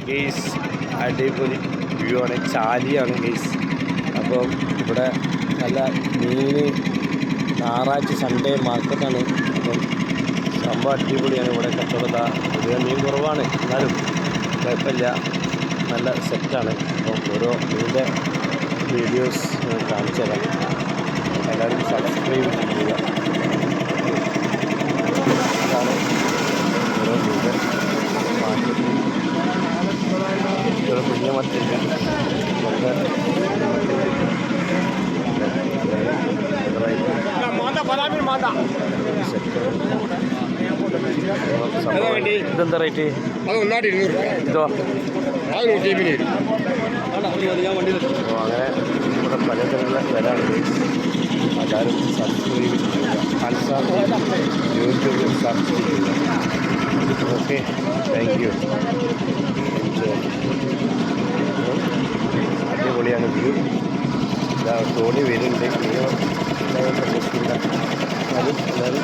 Guys അടിപൊളി view ആണ്, ചാലിയാണ് guys. അപ്പോൾ ഇവിടെ നല്ല മീൻ ഞായറാഴ്ച സൺഡേ മാർക്കറ്റാണ്. അപ്പം സംഭവം അടിപൊളിയാണ്. ഇവിടെ കച്ചവടത പൊതുവെ മീൻ കുറവാണ്, എന്നാലും കുഴപ്പമില്ല, നല്ല സെറ്റാണ്. അപ്പം ഓരോ മീനിൻ്റെ വീഡിയോസ് കാണിച്ചു തരാം. എല്ലാവരും സബ്സ്ക്രൈബ് ചെയ്യുക. അതാണ് ഓരോ മീൻ്റെ മാർക്കറ്റ്. ഒരു കുഞ്ഞമത്തിൻ്റെ ഇതെന്താ റേറ്റ്? ഇതോ അങ്ങനെ ഇവിടെ പലതരമുള്ള വിലയാണ്. എല്ലാവരും സബ്സ്ക്രൈബ് ചെയ്യുക, യൂട്യൂബിൽ സെർച്ച് ചെയ്യുക. Okay, thank you. അടിപൊളിയാണ് വ്യൂ. തോണി വരുന്നുണ്ട്, അത് എല്ലാവരും